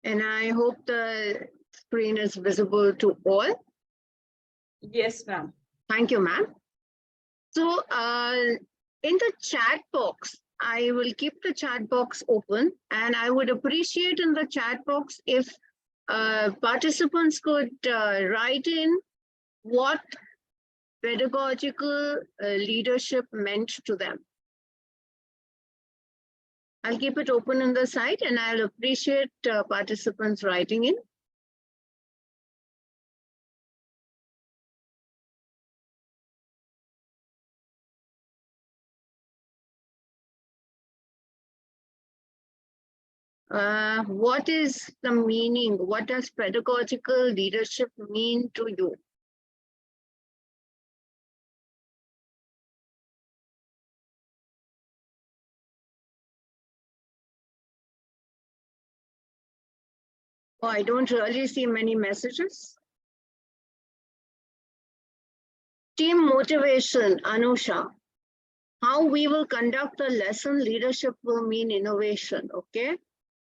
And I hope the screen is visible to all. Yes, ma'am. Thank you, ma'am. So in the chat box, I will keep the chat box open, and I would appreciate in the chat box if participants could write in what pedagogical leadership meant to them. I'll keep it open on the site, and I'll appreciate participants writing in. What is the meaning? What does pedagogical leadership mean to you? Oh, I don't really see many messages. Team motivation, Anusha. How we will conduct the lesson, leadership will mean innovation, okay?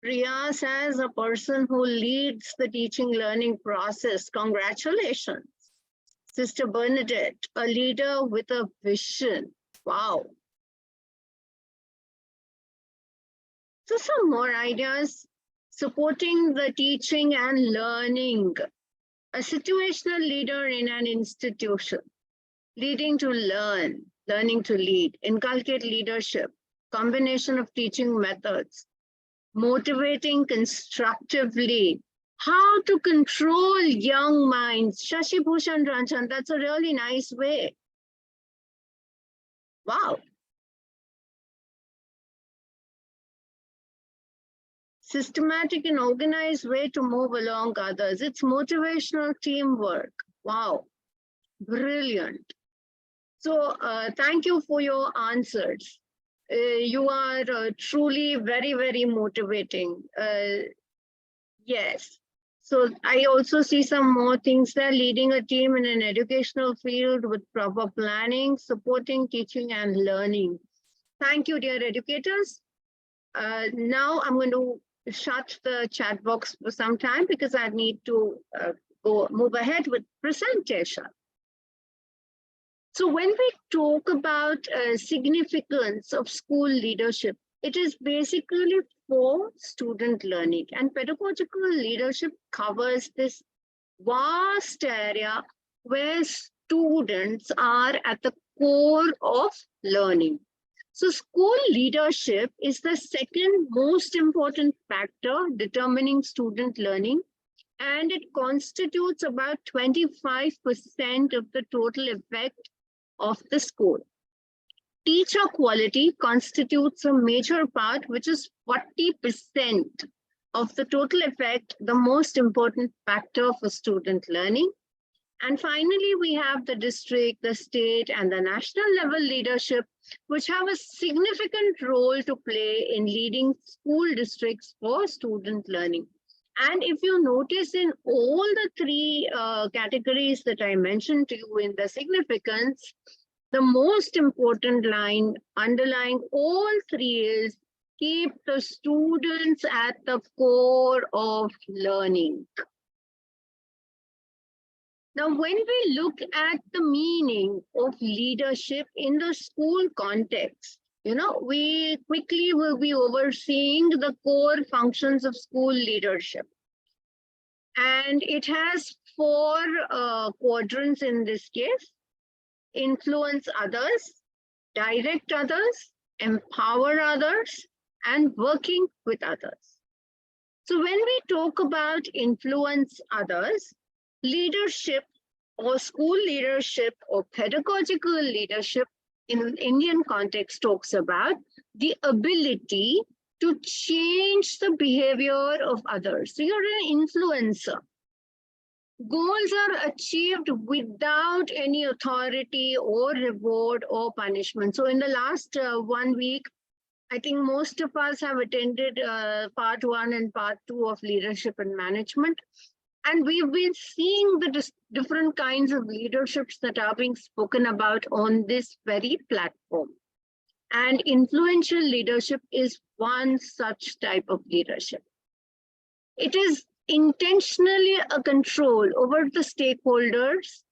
Priya says a person who leads the teaching learning process. Congratulations. Sister Bernadette, a leader with a vision. Wow. So some more ideas. Supporting the teaching and learning. A situational leader in an institution. Leading to learn, learning to lead. Inculcate leadership. Combination of teaching methods. Motivating constructively. How to control young minds. Shashi Bhushan Ranchan, that's a really nice way. Wow. Systematic and organized way to move along others. It's motivational teamwork. Wow. Brilliant. So thank you for your answers. You are truly very, very motivating. Yes. So I also see some more things there. Leading a team in an educational field with proper planning, supporting teaching and learning. Thank you, dear educators. Now I'm going to shut the chat box for some time because I need to move ahead with presentation. So when we talk about significance of school leadership, it is basically for student learning, and pedagogical leadership covers this vast area where students are at the core of learning. So school leadership is the second most important factor determining student learning, and it constitutes about 25% of the total effect of the school. Teacher quality constitutes a major part, which is 40% of the total effect, the most important factor for student learning. And finally, we have the district, the state, and the national level leadership, which have a significant role to play in leading school districts for student learning. And if you notice in all the three categories that I mentioned to you in the significance, the most important line underlying all three is keep the students at the core of learning. Now, when we look at the meaning of leadership in the school context, we quickly will be overseeing the core functions of school leadership. And it has four quadrants in this case: influence others, direct others, empower others, and working with others. So when we talk about influence others, leadership or school leadership or pedagogical leadership in Indian context talks about the ability to change the behavior of others. So you're an influencer. Goals are achieved without any authority or reward or punishment. So in the last 1 week, I think most of us have attended part 1 and part 2 of leadership and management. And we've been seeing the different kinds of leaderships that are being spoken about on this very platform. And influential leadership is one such type of leadership. It is intentionally a control over the stakeholders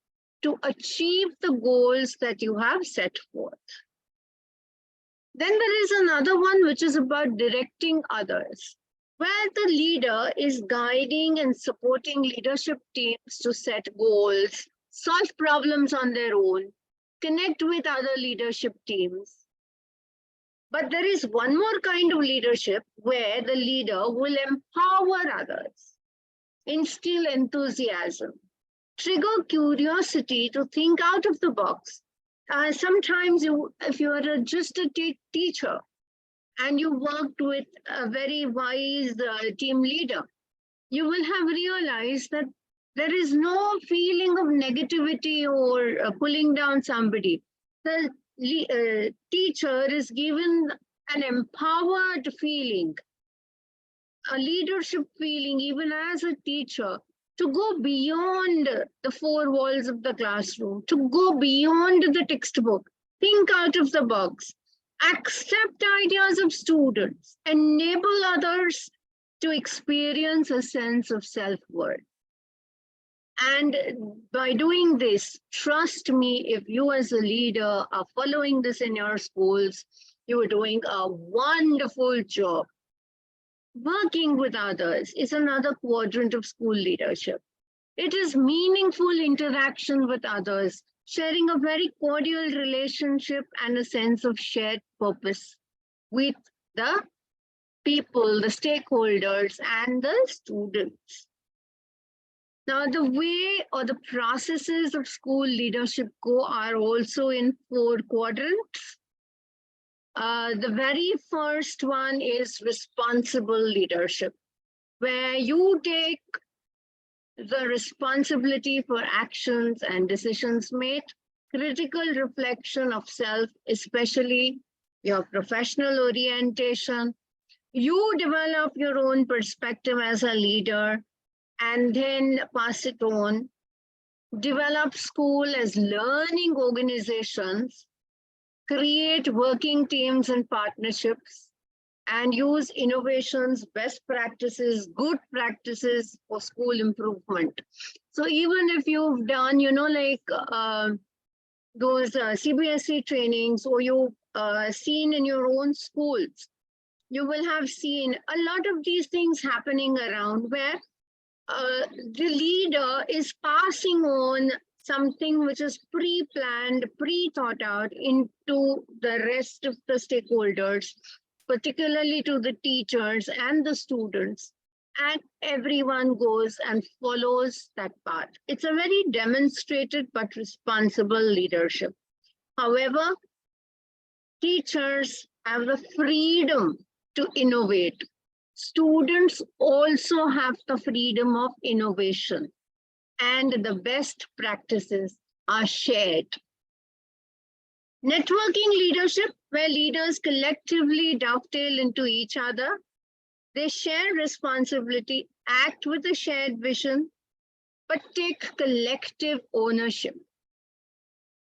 to achieve the goals that you have set forth. Then there is another one which is about directing others, where the leader is guiding and supporting leadership teams to set goals, solve problems on their own, connect with other leadership teams. But there is one more kind of leadership where the leader will empower others, instill enthusiasm, trigger curiosity to think out of the box. Sometimes if you are just a teacher and you worked with a very wise team leader, you will have realized that there is no feeling of negativity or pulling down somebody. The teacher is given an empowered feeling, a leadership feeling, even as a teacher, to go beyond the four walls of the classroom, to go beyond the textbook, think out of the box, accept ideas of students, enable others to experience a sense of self-worth. And by doing this, trust me, if you as a leader are following this in your schools, you are doing a wonderful job. Working with others is another quadrant of school leadership. It is meaningful interaction with others, sharing a very cordial relationship and a sense of shared purpose with the people, the stakeholders, and the students. Now, the way or the processes of school leadership go are also in 4 quadrants. The very first one is responsible leadership, where you take the responsibility for actions and decisions made, critical reflection of self, especially your professional orientation. You develop your own perspective as a leader and then pass it on. Develop school as learning organizations, create working teams and partnerships, and use innovations, best practices, good practices for school improvement. So even if you've done, those CBSE trainings, or you've seen in your own schools, you will have seen a lot of these things happening around where the leader is passing on something which is pre-planned, pre-thought out into the rest of the stakeholders, particularly to the teachers and the students, and everyone goes and follows that path. It's a very demonstrated but responsible leadership. However, teachers have the freedom to innovate. Students also have the freedom of innovation, and the best practices are shared. Networking leadership, where leaders collectively dovetail into each other. They share responsibility, act with a shared vision, but take collective ownership.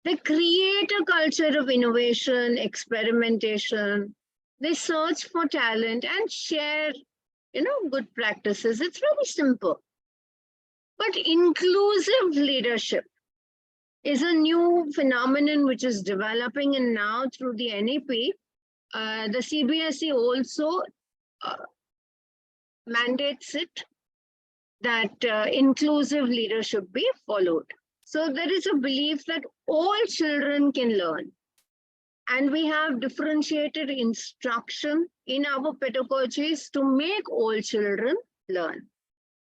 They create a culture of innovation, experimentation. They search for talent and share, good practices. It's very simple. But inclusive leadership is a new phenomenon which is developing, and now through the NEP, the CBSE also mandates it that inclusive leadership be followed. So there is a belief that all children can learn. And we have differentiated instruction in our pedagogies to make all children learn.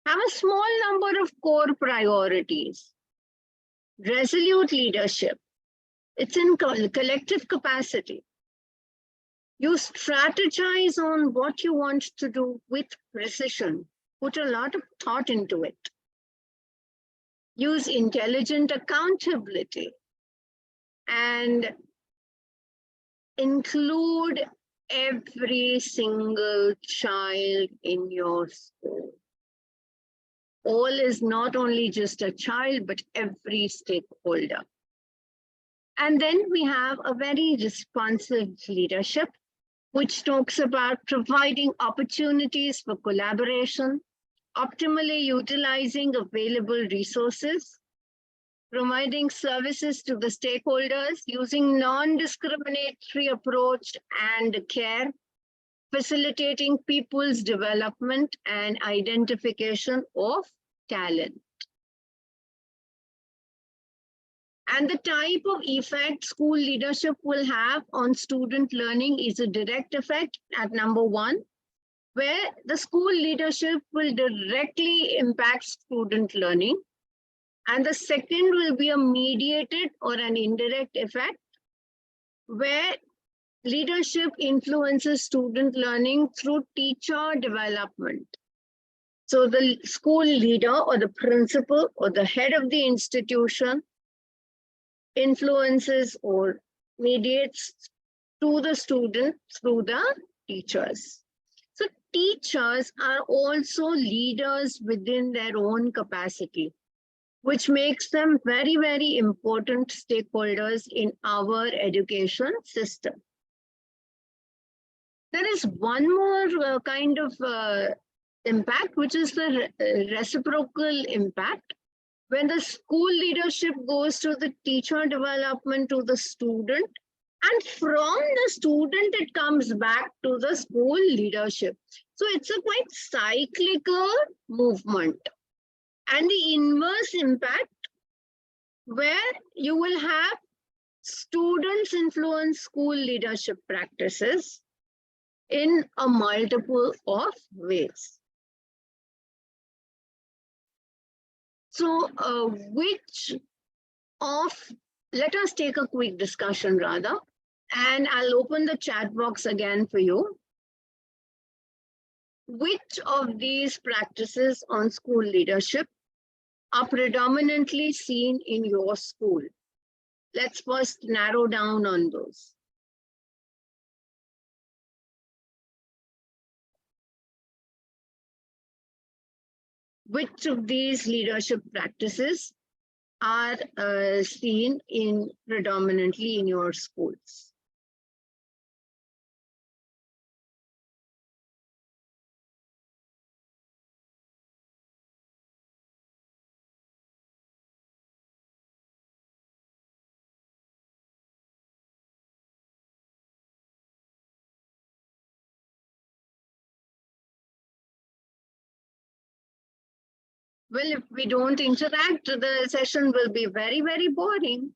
Have a small number of core priorities. Resolute leadership. It's in collective capacity. You strategize on what you want to do with precision. Put a lot of thought into it. Use intelligent accountability. And include every single child in your school. All is not only just a child, but every stakeholder. And then we have a very responsive leadership, which talks about providing opportunities for collaboration, optimally utilizing available resources, providing services to the stakeholders using non-discriminatory approach and care, facilitating people's development and identification of talent. And the type of effect school leadership will have on student learning is a direct effect at number one, where the school leadership will directly impact student learning. And the second will be a mediated or an indirect effect, where leadership influences student learning through teacher development. So the school leader or the principal or the head of the institution influences or mediates to the student through the teachers. So teachers are also leaders within their own capacity, which makes them very, very important stakeholders in our education system. There is one more kind of impact, which is the reciprocal impact. When the school leadership goes to the teacher development to the student, and from the student, it comes back to the school leadership. So it's a quite cyclical movement. And the inverse impact, where you will have students influence school leadership practices in a multiple of ways. So let us take a quick discussion rather, and I'll open the chat box again for you. Which of these practices on school leadership are predominantly seen in your school? Let's first narrow down on those. Which of these leadership practices are seen predominantly in your schools? Well, if we don't interact, the session will be very, very boring.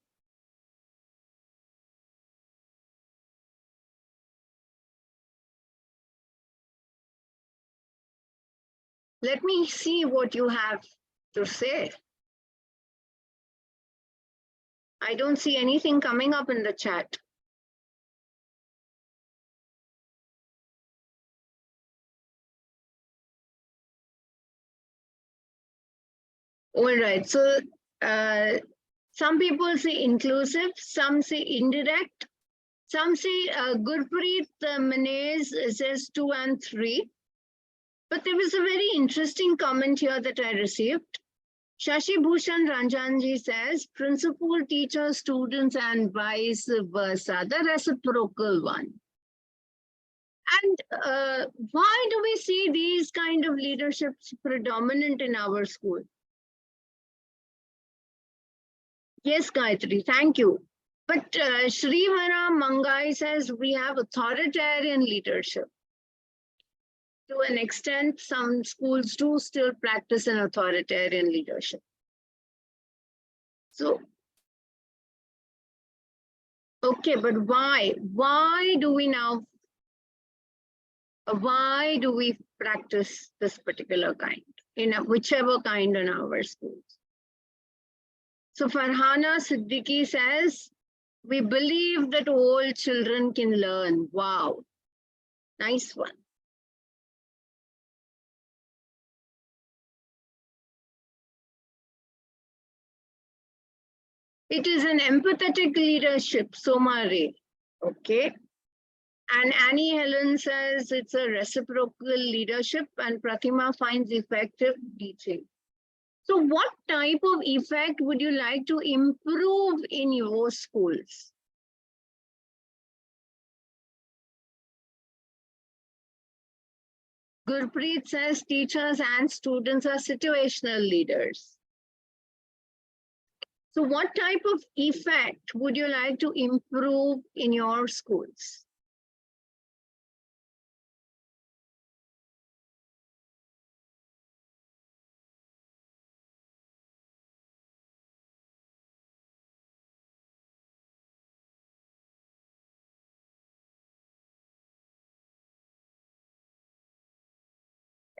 Let me see what you have to say. I don't see anything coming up in the chat. All right, so some people say inclusive, some say indirect, some say Gurpreet Manes says 2 and 3. But there was a very interesting comment here that I received. Shashi Bhushan Ranjanji says, principal, teacher, students, and vice versa, the reciprocal one. And why do we see these kind of leaderships predominant in our school? Yes, Gayatri, thank you. But Srivara Mangai says we have authoritarian leadership. To an extent, some schools do still practice an authoritarian leadership. So, okay, but why? Why do we practice this particular kind, in whichever kind in our schools? So Farhana Siddiqui says, we believe that all children can learn. Wow, nice one. It is an empathetic leadership, Soma Ray. Okay. And Annie Helen says it's a reciprocal leadership, and Pratima finds effective teaching. So what type of effect would you like to improve in your schools? Gurpreet says teachers and students are situational leaders. So what type of effect would you like to improve in your schools?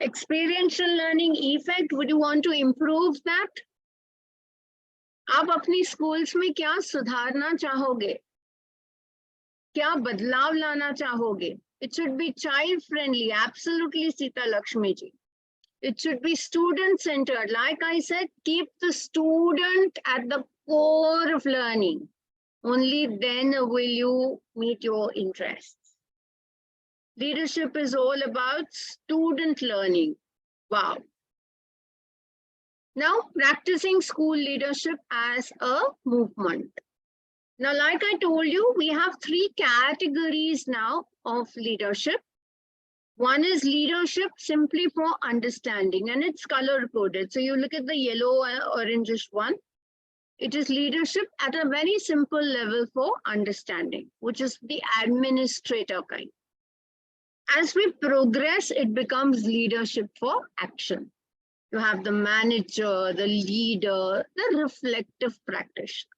Experiential learning effect, would you want to improve that? आप अपनी schools में क्या सुधारना चाहोगे? क्या बदलाव लाना चाहोगे? It should be child friendly, absolutely, Sita Lakshmi ji. It should be student centered. Like I said, keep the student at the core of learning. Only then will you meet your interests. Leadership is all about student learning. Wow. Now, practicing school leadership as a movement. Now, like I told you, we have 3 categories now of leadership. One is leadership simply for understanding, and it's color coded. So you look at the yellow and orangish one. It is leadership at a very simple level for understanding, which is the administrator kind. As we progress, it becomes leadership for action. You have the manager, the leader, the reflective practitioner.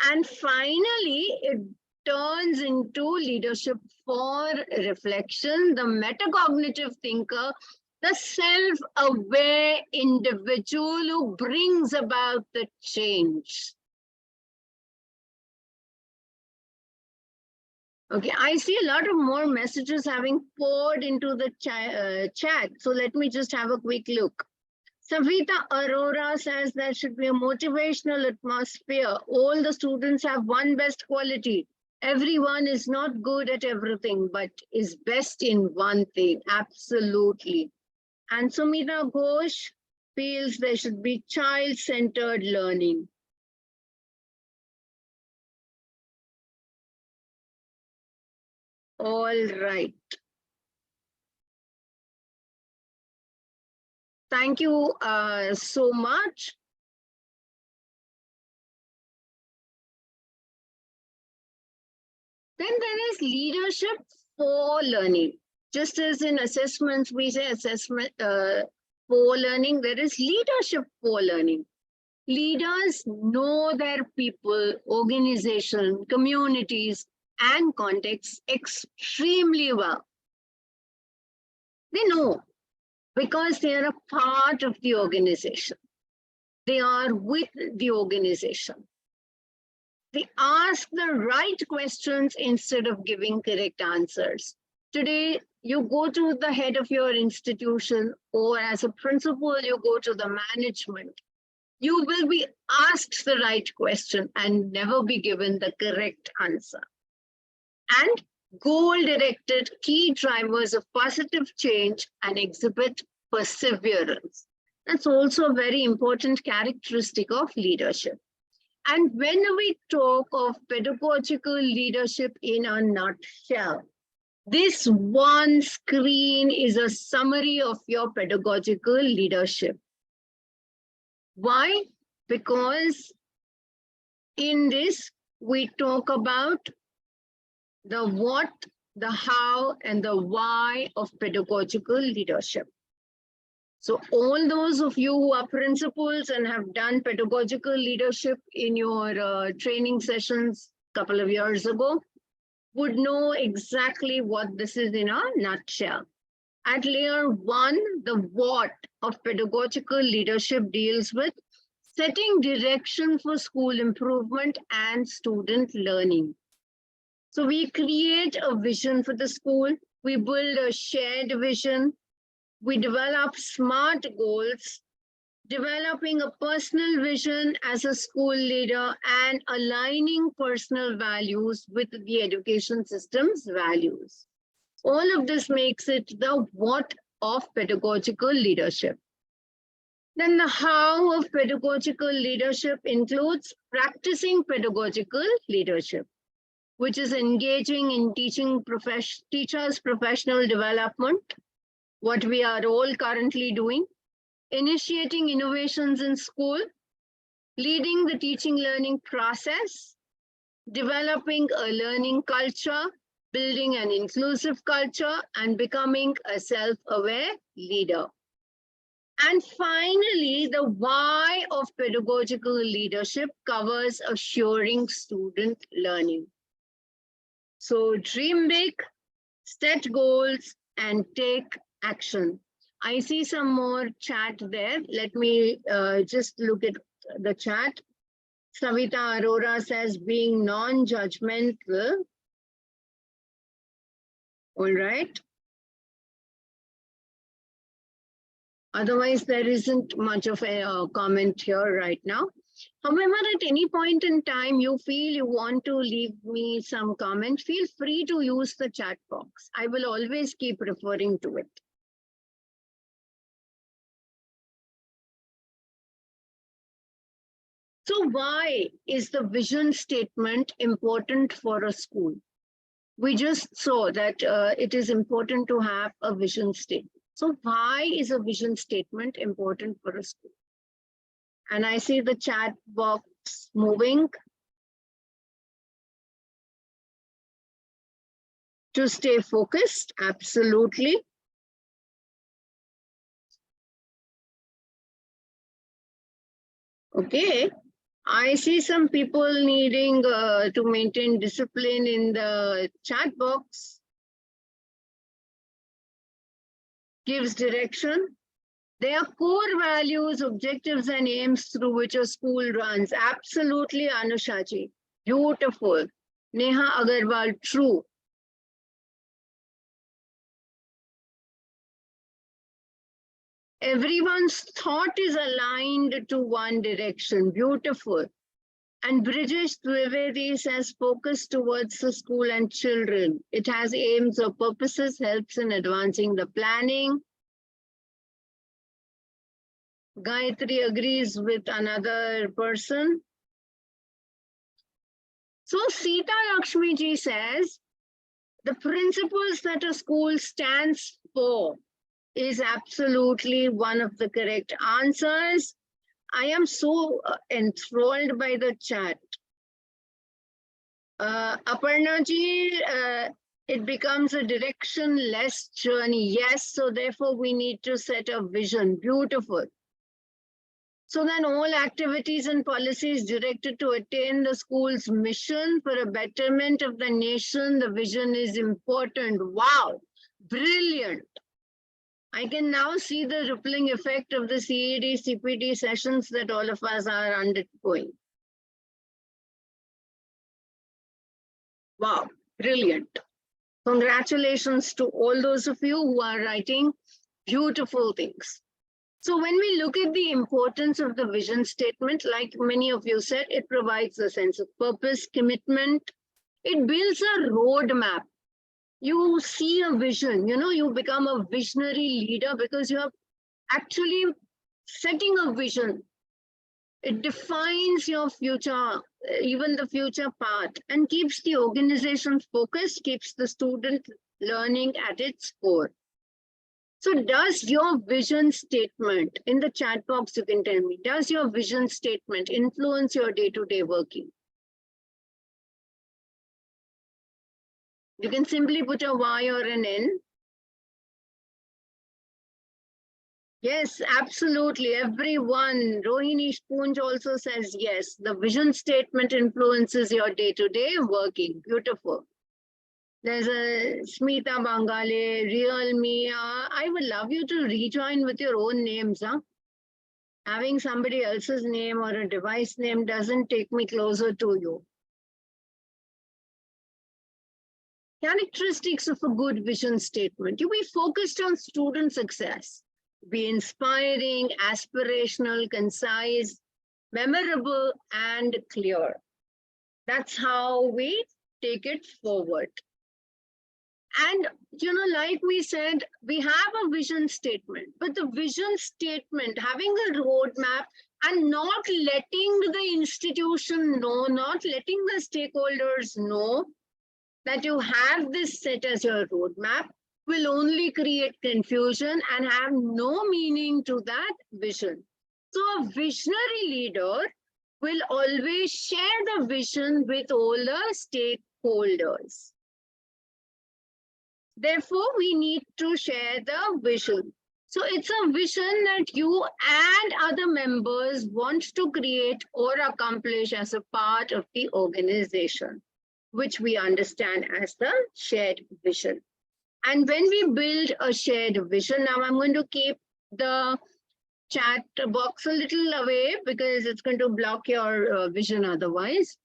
And finally, it turns into leadership for reflection, the metacognitive thinker, the self-aware individual who brings about the change. Okay, I see a lot of more messages having poured into the chat. So let me just have a quick look. Savita Arora says there should be a motivational atmosphere. All the students have one best quality. Everyone is not good at everything, but is best in one thing. Absolutely. And Sumita Ghosh feels there should be child-centered learning. All right. Thank you so much. Then there is leadership for learning. Just as in assessments, we say assessment for learning, there is leadership for learning. Leaders know their people, organization, communities, and contexts extremely well. They know because they are a part of the organization. They are with the organization. They ask the right questions instead of giving correct answers. Today, you go to the head of your institution, or as a principal, you go to the management. You will be asked the right question and never be given the correct answer. And goal-directed key drivers of positive change and exhibit perseverance. That's also a very important characteristic of leadership. And when we talk of pedagogical leadership in a nutshell, this one screen is a summary of your pedagogical leadership. Why? Because in this, we talk about the what, the how, and the why of pedagogical leadership. So all those of you who are principals and have done pedagogical leadership in your training sessions a couple of years ago would know exactly what this is in a nutshell. At layer 1, the what of pedagogical leadership deals with setting direction for school improvement and student learning. So we create a vision for the school, we build a shared vision, we develop SMART goals, developing a personal vision as a school leader and aligning personal values with the education system's values. All of this makes it the what of pedagogical leadership. Then the how of pedagogical leadership includes practicing pedagogical leadership, which is engaging in teachers' professional development, what we are all currently doing, initiating innovations in school, leading the teaching learning process, developing a learning culture, building an inclusive culture, and becoming a self-aware leader. And finally, the why of pedagogical leadership covers assuring student learning. So dream big, set goals, and take action. I see some more chat there. Let me just look at the chat. Savita Arora says being non-judgmental. All right. Otherwise, there isn't much of a comment here right now. However, at any point in time you feel you want to leave me some comment, feel free to use the chat box. I will always keep referring to it. So why is the vision statement important for a school? We just saw that it is important to have a vision statement. So why is a vision statement important for a school? And I see the chat box moving. To stay focused, absolutely. Okay. I see some people needing to maintain discipline in the chat box. Gives direction. They are core values, objectives, and aims through which a school runs. Absolutely, Anushaji. Beautiful. Neha Agarwal, true. Everyone's thought is aligned to one direction. Beautiful. And Bridges Trivedi says focus towards the school and children. It has aims or purposes, helps in advancing the planning. Gayatri agrees with another person. So Sita Lakshmi ji says, the principles that a school stands for is absolutely one of the correct answers. I am so enthralled by the chat. Aparna ji, it becomes a directionless journey. Yes, so therefore we need to set a vision. Beautiful. So then all activities and policies directed to attain the school's mission for a betterment of the nation, the vision is important. Wow, brilliant. I can now see the rippling effect of the CED, CPD sessions that all of us are undergoing. Wow, brilliant. Congratulations to all those of you who are writing beautiful things. So when we look at the importance of the vision statement, like many of you said, it provides a sense of purpose, commitment. It builds a roadmap. You see a vision, you become a visionary leader because you are actually setting a vision. It defines your future, even the future path, and keeps the organization focused, keeps the student learning at its core. So does your vision statement, in the chat box you can tell me, does your vision statement influence your day-to-day working? You can simply put a Y or an N. Yes, absolutely. Everyone. Rohini Spoonj also says yes. The vision statement influences your day-to-day working. Beautiful. There's a Smita Bangale, Real Me. I would love you to rejoin with your own names. Huh? Having somebody else's name or a device name doesn't take me closer to you. Characteristics of a good vision statement. You be focused on student success. Be inspiring, aspirational, concise, memorable, and clear. That's how we take it forward. And, like we said, we have a vision statement, but the vision statement, having a roadmap and not letting the institution know, not letting the stakeholders know that you have this set as your roadmap, will only create confusion and have no meaning to that vision. So a visionary leader will always share the vision with all the stakeholders. Therefore, we need to share the vision. So it's a vision that you and other members want to create or accomplish as a part of the organization, which we understand as the shared vision. And when we build a shared vision, now I'm going to keep the chat box a little away because it's going to block your vision otherwise.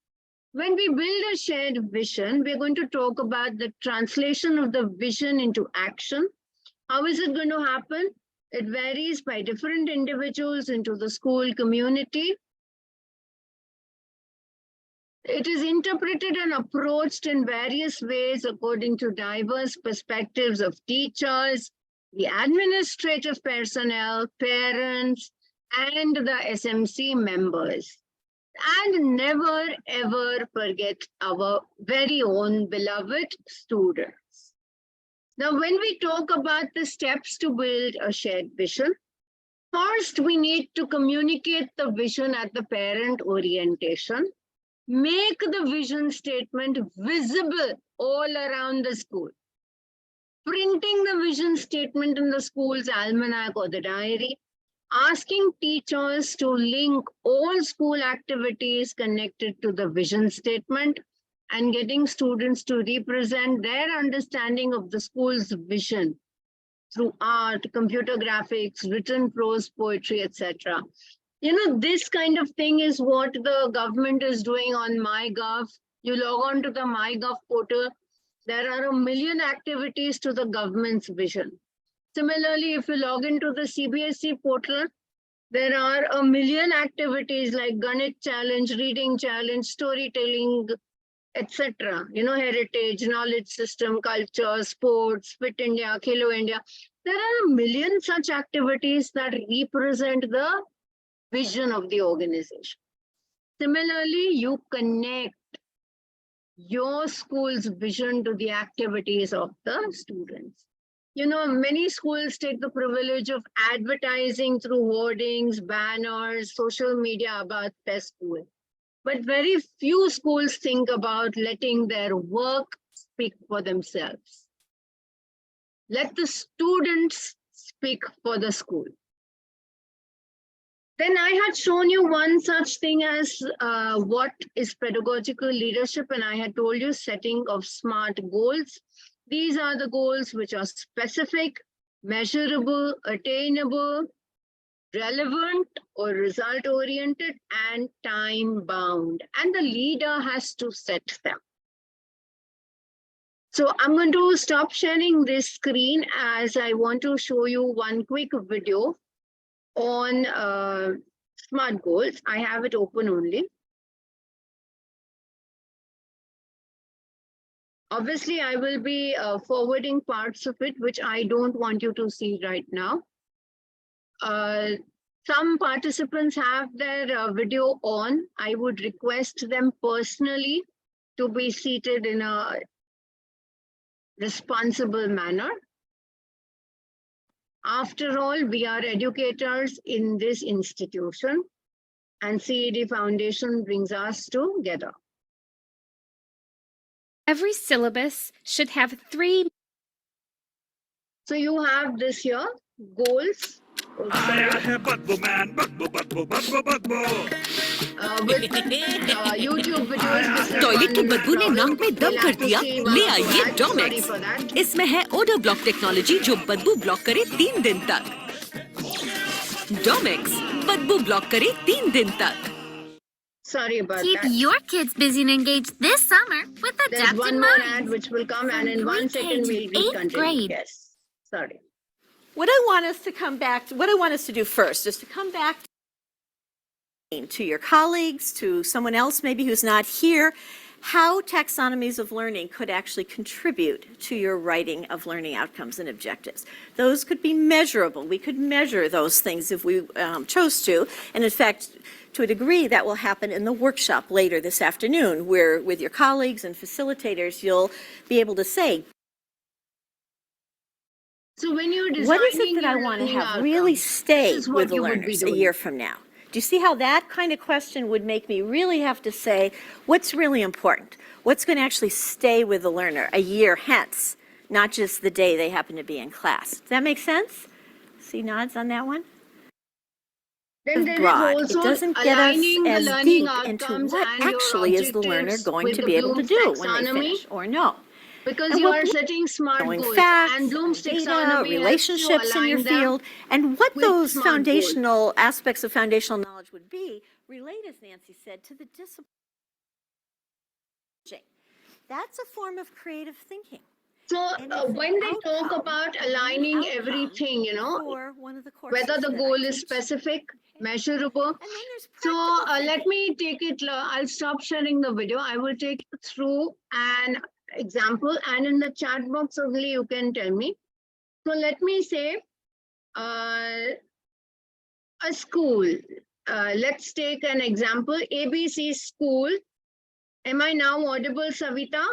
When we build a shared vision, we're going to talk about the translation of the vision into action. How is it going to happen? It varies by different individuals into the school community. It is interpreted and approached in various ways according to diverse perspectives of teachers, the administrative personnel, parents, and the SMC members. And never ever forget our very own beloved students. Now, when we talk about the steps to build a shared vision, first we need to communicate the vision at the parent orientation. Make the vision statement visible all around the school. Printing the vision statement in the school's almanac or the diary. Asking teachers to link all school activities connected to the vision statement and getting students to represent their understanding of the school's vision through art, computer graphics, written prose, poetry, etc. You know, this kind of thing is what the government is doing on MyGov. You log on to the MyGov portal. There are 1 million activities to the government's vision. Similarly, if you log into the CBSE portal, there are 1 million activities like Ganit challenge, reading challenge, storytelling, etc. You know, heritage, knowledge system, culture, sports, Fit India, Khelo India. There are 1 million such activities that represent the vision of the organization. Similarly, you connect your school's vision to the activities of the students. You know, many schools take the privilege of advertising through hoardings, banners, social media about their school. But very few schools think about letting their work speak for themselves. Let the students speak for the school. Then I had shown you one such thing as what is pedagogical leadership, and I had told you setting of SMART goals. These are the goals which are specific, measurable, attainable, relevant or result-oriented, and time-bound. And the leader has to set them. So I'm going to stop sharing this screen as I want to show you one quick video on SMART goals. I have it open only. Obviously, I will be forwarding parts of it, which I don't want you to see right now. Some participants have their video on. I would request them personally to be seated in a responsible manner. After all, we are educators in this institution, and CED Foundation brings us together. Every syllabus should have 3. So you have this here, goals. YouTube videos. Toilet की बदबू ने नाक में दम कर दिया? ले आइए डोमेक्स। इसमें है ओडर ब्लॉक टेक्नोलॉजी जो बदबू ब्लॉक करे 3 दिन तक। डोमेक्स बदबू ब्लॉक करे 3 दिन तक। Sorry about Keep that. your kids busy and engaged this summer with There's Adapted one more Minds. ad which will come, and in 1 second we'll be 8th continuing. grade. Yes. Sorry. What I want us to do first is to come back to your colleagues, to someone else maybe who's not here, how taxonomies of learning could actually contribute to your writing of learning outcomes and objectives. Those could be measurable. We could measure those things if we chose to. And in fact, to a degree, that will happen in the workshop later this afternoon, where with your colleagues and facilitators, you'll be able to say, So when you're designing What is it that I your want to learning have really outcomes, stay this is what with the you would be learners a doing. year from now? Do you see how that kind of question would make me really have to say, what's really important? What's going to actually stay with the learner a year hence, not just the day they happen to be in class? Does that make sense? See nods on that one? Then there is Broad. It also doesn't get us aligning the as learning deep into outcomes what and your actually is the learner objectives going with to the be able to Bloom's do when they taxonomy, finish or no. because And you what are setting smart knowing goals, facts, and Bloom's data, taxonomy helps you relationships in your align them field, and what with those smart goals. foundational aspects of foundational knowledge would be, relate, as Nancy said, to the discipline. That's a form of creative thinking. So And it's an when they talk outcome, about a learning aligning outcome everything, you know, for one of the courses whether the that I goal is teach. specific, Okay. measurable. And then there's So practical let thinking. me take it, I'll stop sharing the video. I will take you through an example, and in the chat box only you can tell me. So let me say a school. Let's take an example, ABC school. Am I now audible, Savita?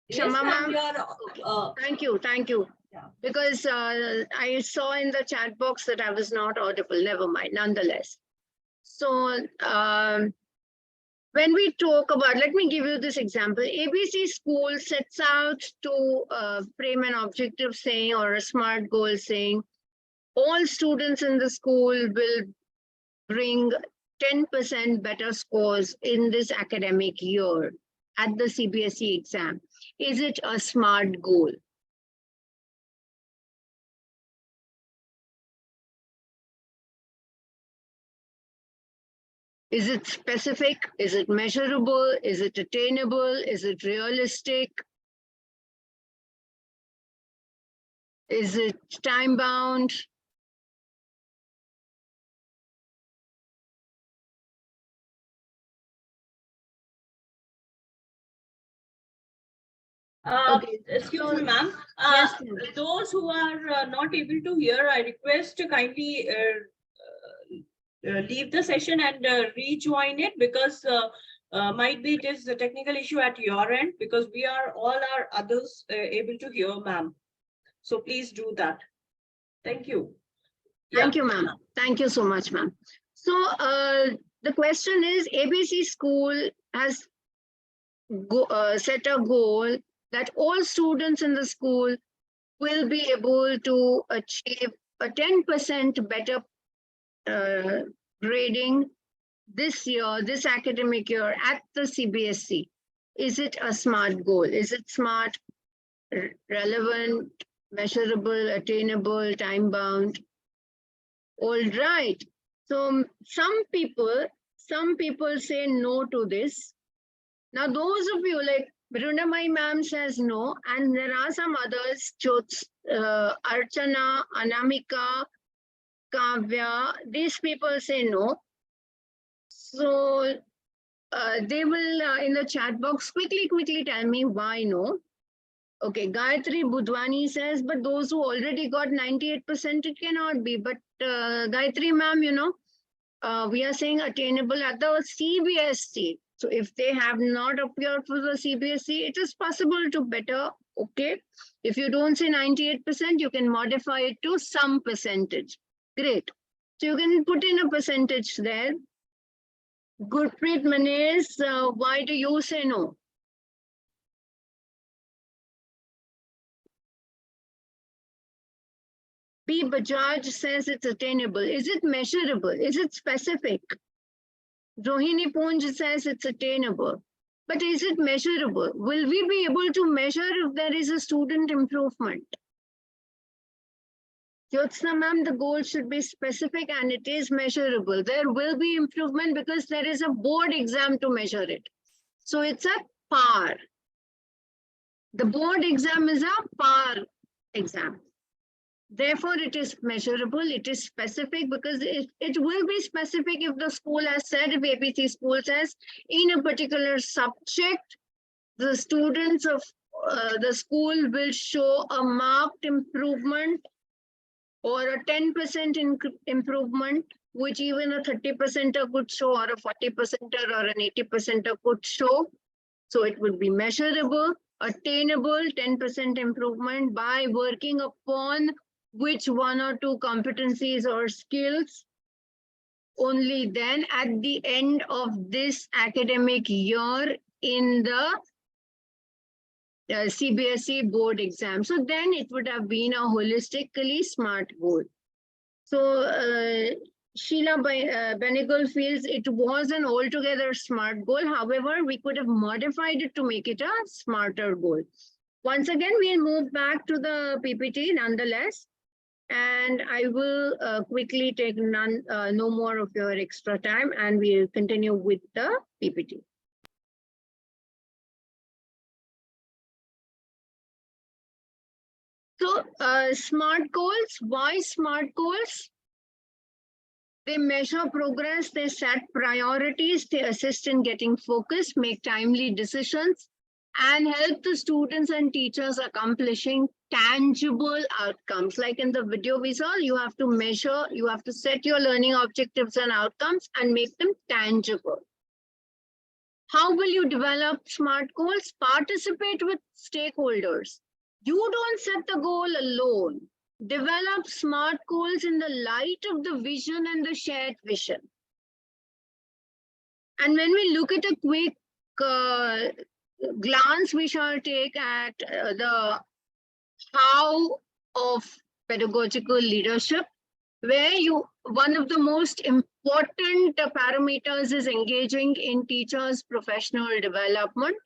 Yes, Shama ma'am, ma'am? Thank you, thank you. Yeah. Because I saw in the chat box that I was not audible. Never mind, nonetheless. So when we talk about, let me give you this example. ABC school sets out to frame an objective saying or a smart goal saying, all students in the school will bring 10% better scores in this academic year at the CBSE exam. Is it a smart goal? Is it specific? Is it measurable? Is it attainable? Is it realistic? Is it time bound? Excuse me, ma'am. Yes, ma'am. Those who are not able to hear, I request to kindly leave the session and rejoin it, because might be it is a technical issue at your end, because we are all our others able to hear, ma'am. So please do that. Thank you. Thank you, ma'am. Thank you so much, ma'am. So the question is, ABC school has set a goal that all students in the school will be able to achieve a 10% better grading this year, this academic year at the CBSE. Is it a smart goal? Is it smart, relevant, measurable, attainable, time bound? All right. So some people say no to this. Now, those of you like Brunamai ma'am says no, and there are some others, Archana, Anamika, Kavya, these people say no. So they will in the chat box quickly tell me why no. Okay, Gayatri Budwani says, but those who already got 98%, it cannot be. But Gayatri ma'am, you know, we are saying attainable at the CBSE. So if they have not appeared for the CBSE, it is possible to better, okay? If you don't say 98%, you can modify it to some percentage. Great. So you can put in a percentage there. Gurpreet Manes, why do you say no? B. Bajaj says it's attainable. Is it measurable? Is it specific? Rohini Punj says it's attainable. But is it measurable? Will we be able to measure if there is a student improvement? Jyotsna ma'am, the goal should be specific and it is measurable. There will be improvement because there is a board exam to measure it. So it's a PAR. The board exam is a PAR exam. Therefore, it is measurable, it is specific, because it will be specific if the school has said, if ABC school says, in a particular subject, the students of the school will show a marked improvement or a 10% improvement, which even a 30%er could show, or a 40%er or an 80%er could show. So it would be measurable, attainable, 10% improvement by working upon which one or two competencies or skills. Only then at the end of this academic year in the CBSE board exam. So then it would have been a holistically smart goal. So Sheila Benegal feels it was an altogether smart goal. However, we could have modified it to make it a smarter goal. Once again, we'll move back to the PPT nonetheless. And I will quickly take no more of your extra time, and we'll continue with the PPT. So smart goals, why smart goals? They measure progress, they set priorities, they assist in getting focus, make timely decisions, and help the students and teachers accomplishing tangible outcomes. Like in the video we saw, you have to measure, you have to set your learning objectives and outcomes and make them tangible. How will you develop smart goals? Participate with stakeholders. You don't set the goal alone. Develop smart goals in the light of the vision and the shared vision. And when we look at a quick glance, we shall take at the how of pedagogical leadership, where one of the most important parameters is engaging in teachers' professional development,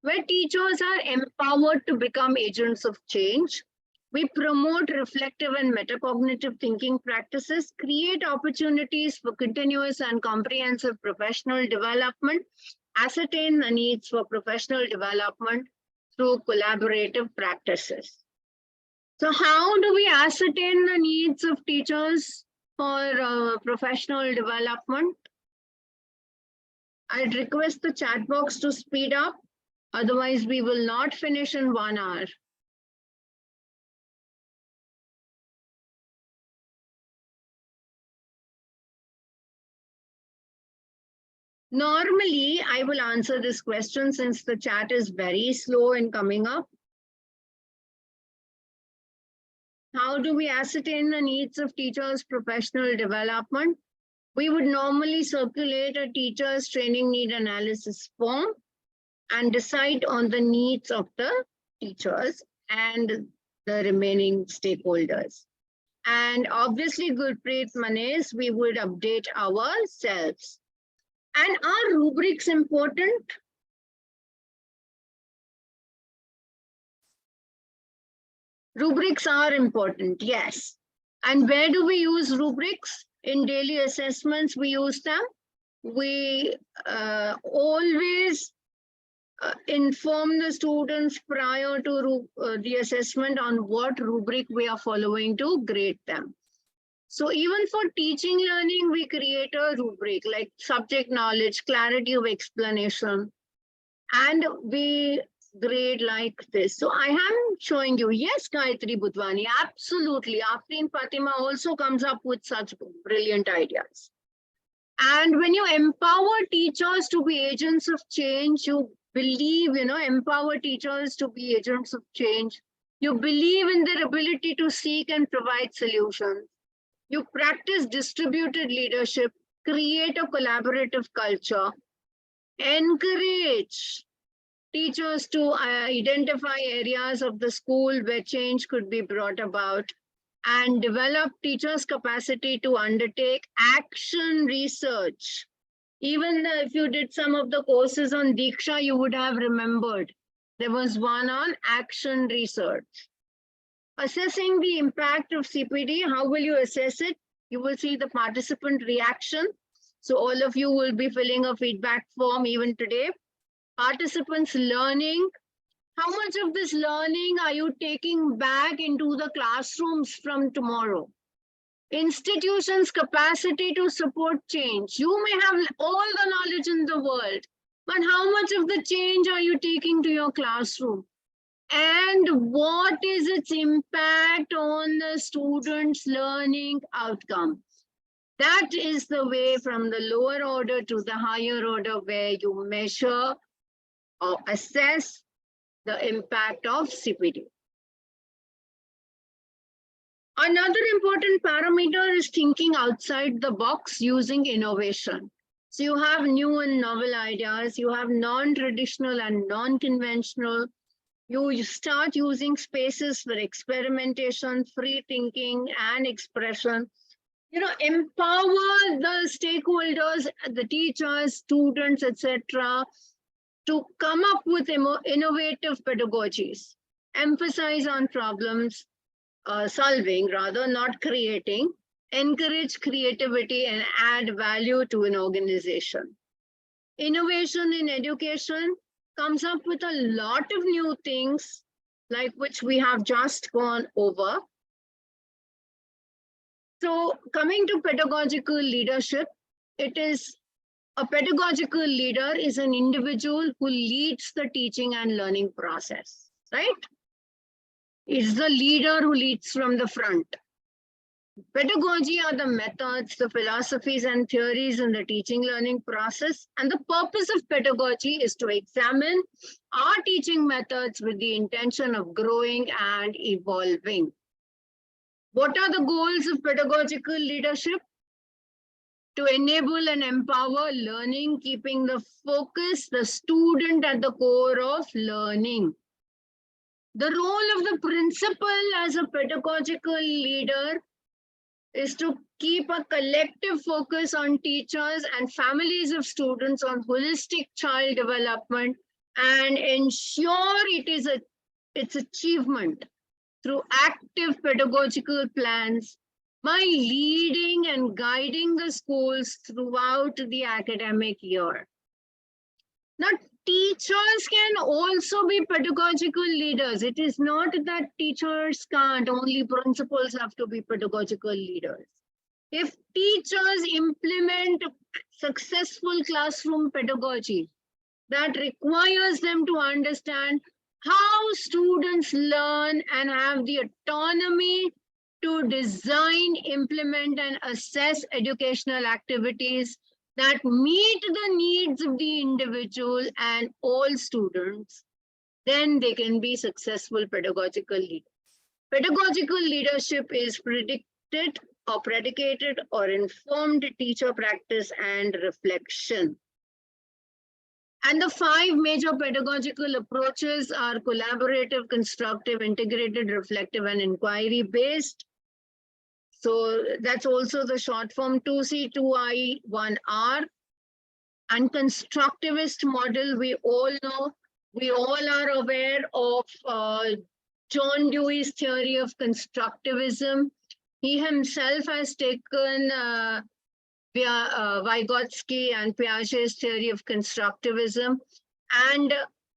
where teachers are empowered to become agents of change. We promote reflective and metacognitive thinking practices, create opportunities for continuous and comprehensive professional development, ascertain the needs for professional development through collaborative practices. So how do we ascertain the needs of teachers for professional development? I'd request the chat box to speed up, otherwise we will not finish in 1 hour. Normally, I will answer this question since the chat is very slow in coming up. How do we ascertain the needs of teachers' professional development? We would normally circulate a teacher's training need analysis form and decide on the needs of the teachers and the remaining stakeholders. And obviously, Gurpreet Manes, we would update ourselves. And are rubrics important? Rubrics are important, yes. And where do we use rubrics? In daily assessments, we use them. We always inform the students prior to the assessment on what rubric we are following to grade them. So even for teaching learning, we create a rubric like subject knowledge, clarity of explanation, and we grade like this. So I am showing you, yes, Gayatri Budwani, absolutely. Afreen Fatima also comes up with such brilliant ideas. And when you empower teachers to be agents of change, you believe, empower teachers to be agents of change. You believe in their ability to seek and provide solutions. You practice distributed leadership, create a collaborative culture, encourage teachers to identify areas of the school where change could be brought about, and develop teachers' capacity to undertake action research. Even if you did some of the courses on Diksha, you would have remembered there was one on action research. Assessing the impact of CPD, how will you assess it? You will see the participant reaction. So all of you will be filling a feedback form even today. Participants learning. How much of this learning are you taking back into the classrooms from tomorrow? Institutions' capacity to support change. You may have all the knowledge in the world, but how much of the change are you taking to your classroom? And what is its impact on the students' learning outcome? That is the way from the lower order to the higher order where you measure or assess the impact of CPD. Another important parameter is thinking outside the box using innovation. So you have new and novel ideas, you have non-traditional and non-conventional. You start using spaces for experimentation, free thinking, and expression. Empower the stakeholders, the teachers, students, etc., to come up with innovative pedagogies. Emphasize on problems solving, rather not creating. Encourage creativity and add value to an organization. Innovation in education comes up with a lot of new things, like which we have just gone over. So coming to pedagogical leadership, a pedagogical leader is an individual who leads the teaching and learning process, right? It's the leader who leads from the front. Pedagogy are the methods, the philosophies and theories in the teaching learning process. And the purpose of pedagogy is to examine our teaching methods with the intention of growing and evolving. What are the goals of pedagogical leadership? To enable and empower learning, keeping the focus, the student at the core of learning. The role of the principal as a pedagogical leader is to keep a collective focus on teachers and families of students on holistic child development and ensure its achievement through active pedagogical plans by leading and guiding the schools throughout the academic year. Now, teachers can also be pedagogical leaders. It is not that teachers can't, only principals have to be pedagogical leaders. If teachers implement successful classroom pedagogy, that requires them to understand how students learn and have the autonomy to design, implement, and assess educational activities that meet the needs of the individual and all students, then they can be successful pedagogical leaders. Pedagogical leadership is predicated or informed teacher practice and reflection. And the 5 major pedagogical approaches are collaborative, constructive, integrated, reflective, and inquiry-based. So that's also the short form 2C, 2I, 1R. And constructivist model, we all know, we all are aware of John Dewey's theory of constructivism. He himself has taken Vygotsky and Piaget's theory of constructivism and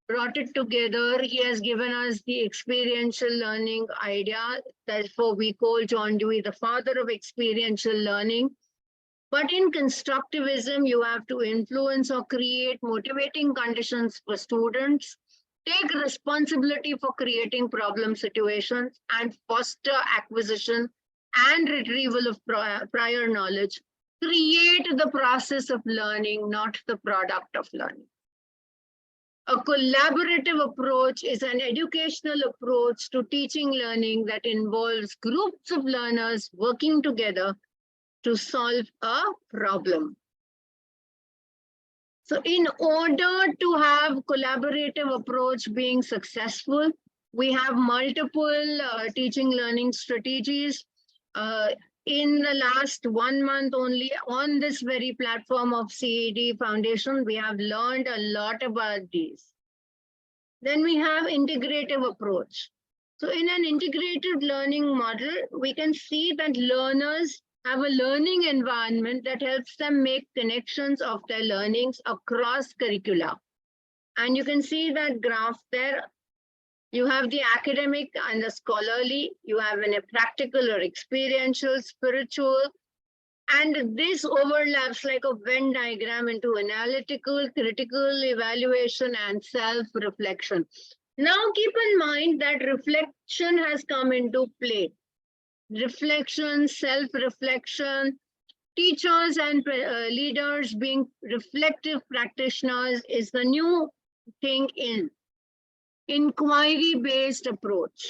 brought it together. He has given us the experiential learning idea. Therefore, we call John Dewey the father of experiential learning. But in constructivism, you have to influence or create motivating conditions for students, take responsibility for creating problem situations, and foster acquisition and retrieval of prior knowledge. Create the process of learning, not the product of learning. A collaborative approach is an educational approach to teaching learning that involves groups of learners working together to solve a problem. So in order to have collaborative approach being successful, we have multiple teaching learning strategies. In the last 1 month only on this very platform of CED Foundation, we have learned a lot about these. Then we have integrative approach. So in an integrated learning model, we can see that learners have a learning environment that helps them make connections of their learnings across curricula. And you can see that graph there. You have the academic and the scholarly, you have a practical or experiential, spiritual, and this overlaps like a Venn diagram into analytical, critical, evaluation, and self-reflection. Now keep in mind that reflection has come into play. Reflection, self-reflection, teachers and leaders being reflective practitioners is the new think in inquiry-based approach.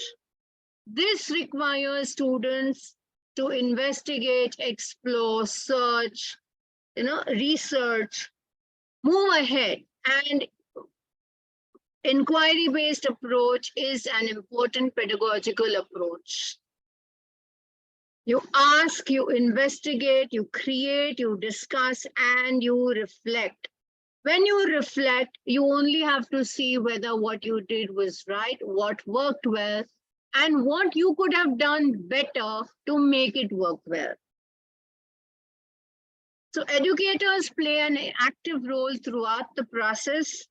This requires students to investigate, explore, search, research, move ahead. And inquiry-based approach is an important pedagogical approach. You ask, you investigate, you create, you discuss, and you reflect. When you reflect, you only have to see whether what you did was right, what worked well, and what you could have done better to make it work well. So educators play an active role throughout the process.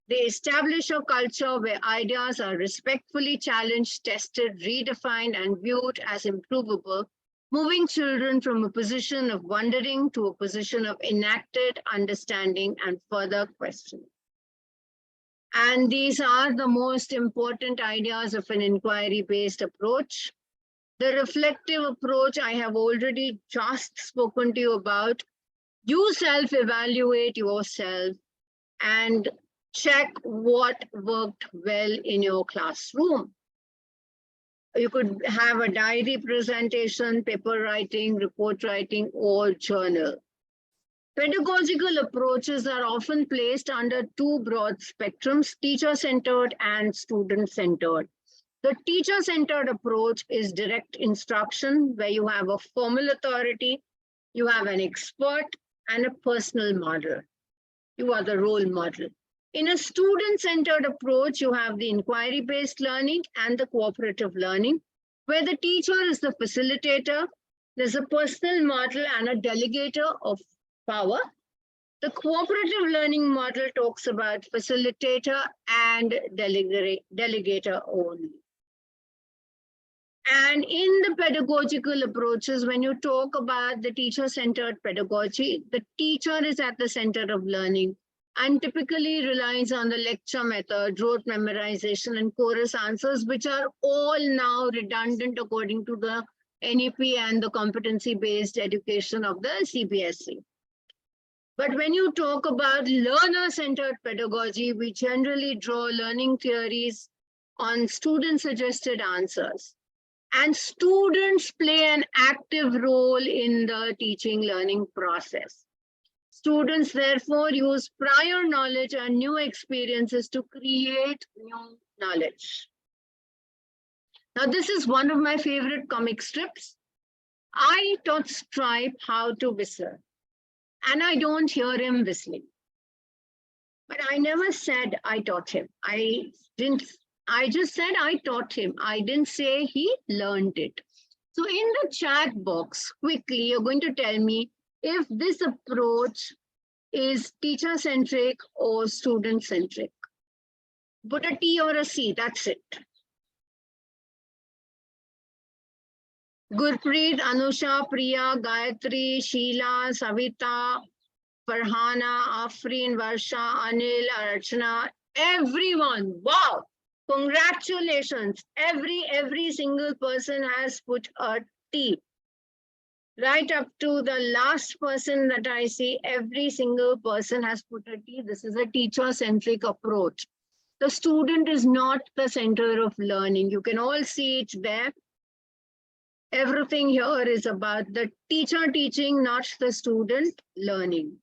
They establish a culture where ideas are respectfully challenged, tested, redefined, and viewed as improvable, moving children from a position of wondering to a position of enacted understanding and further questioning. And these are the most important ideas of an inquiry-based approach. The reflective approach I have already just spoken to you about. You self-evaluate yourself and check what worked well in your classroom. You could have a diary presentation, paper writing, report writing, or journal. Pedagogical approaches are often placed under two broad spectrums, teacher-centered and student-centered. The teacher-centered approach is direct instruction, where you have a formal authority, you have an expert, and a personal model. You are the role model. In a student-centered approach, you have the inquiry-based learning and the cooperative learning, where the teacher is the facilitator, there's a personal model and a delegator of power. The cooperative learning model talks about facilitator and delegator only. And in the pedagogical approaches, when you talk about the teacher-centered pedagogy, the teacher is at the center of learning and typically relies on the lecture method, rote memorization, and chorus answers, which are all now redundant according to the NEP and the competency-based education of the CBSE. But when you talk about learner-centered pedagogy, we generally draw learning theories on student-suggested answers. And students play an active role in the teaching learning process. Students therefore use prior knowledge and new experiences to create new knowledge. Now, this is one of my favorite comic strips. I taught Stripe how to whistle, and I don't hear him whistling. But I never said I taught him. I just said I taught him. I didn't say he learned it. So in the chat box, quickly, you're going to tell me if this approach is teacher-centric or student-centric. Put a T or a C, that's it. Gurpreet, Anusha, Priya, Gayatri, Sheila, Savita, Farhana, Afreen, Varsha, Anil, Archana, everyone, wow, congratulations. Every single person has put a T. Right up to the last person that I see, every single person has put a T. This is a teacher-centric approach. The student is not the center of learning. You can all see it there. Everything here is about the teacher teaching, not the student learning.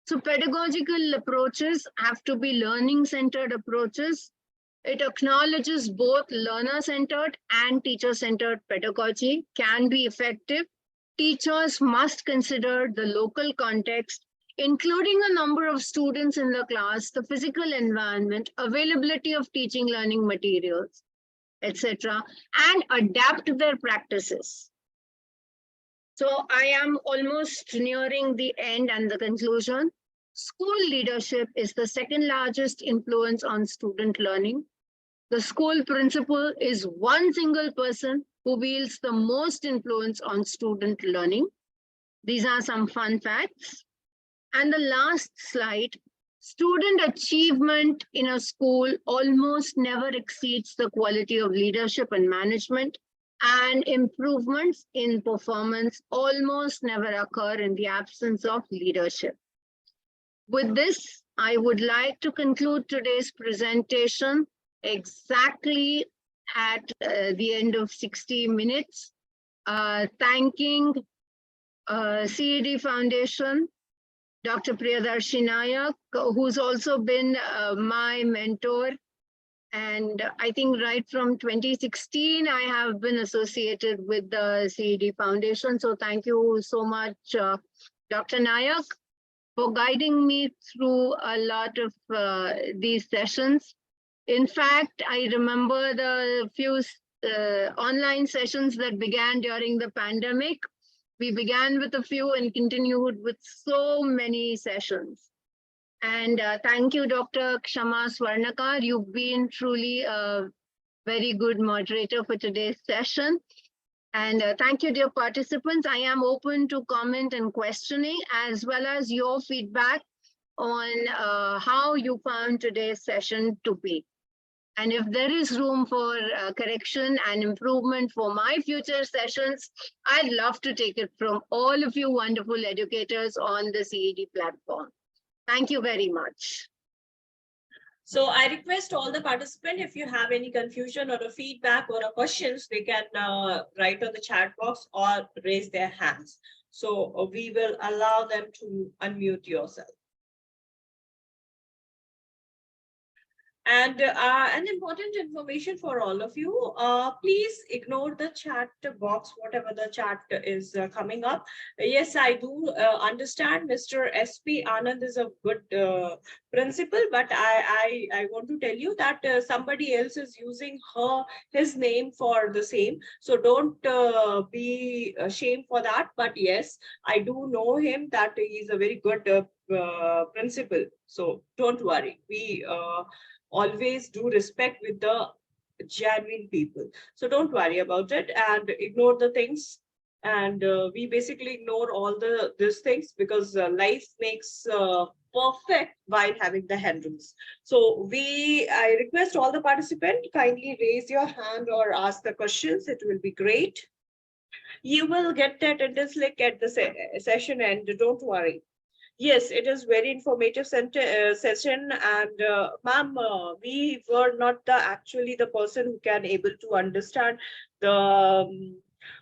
So pedagogical approaches have to be learning-centered approaches. It acknowledges both learner-centered and teacher-centered pedagogy can be effective. Teachers must consider the local context, including a number of students in the class, the physical environment, availability of teaching learning materials, etc., and adapt their practices. So I am almost nearing the end and the conclusion. School leadership is the second largest influence on student learning. The school principal is one single person who wields the most influence on student learning. These are some fun facts. And the last slide, student achievement in a school almost never exceeds the quality of leadership and management, and improvements in performance almost never occur in the absence of leadership. With this, I would like to conclude today's presentation exactly at the end of 60 minutes, thanking CED Foundation, Dr. Priyadarshi Nayak, who's also been my mentor. And I think right from 2016, I have been associated with the CED Foundation. So thank you so much, Dr. Nayak, for guiding me through a lot of these sessions. In fact, I remember the few online sessions that began during the pandemic. We began with a few and continued with so many sessions. And thank you, Dr. Kshama Swarnakar. You've been truly a very good moderator for today's session. And thank you, dear participants. I am open to comment and questioning, as well as your feedback on how you found today's session to be. And if there is room for correction and improvement for my future sessions, I'd love to take it from all of you wonderful educators on the CED platform. Thank you very much. So I request all the participants, if you have any confusion or a feedback or a questions, they can write on the chat box or raise their hands. So we will allow them to unmute yourself. And an important information for all of you, please ignore the chat box, whatever the chat is coming up. Yes, I do understand Mr. SP Anand is a good principal, but I want to tell you that somebody else is using his name for the same. So don't be ashamed for that. But yes, I do know him that he is a very good principal. So don't worry. We always do respect with the genuine people. So don't worry about it and ignore the things. And we basically ignore all these things because life makes perfect while having the handles. So I request all the participants kindly raise your hand or ask the questions. It will be great. You will get that attendance link at the session end. Don't worry. Yes, it is very informative session, and ma'am, we were not actually the person who can able to understand the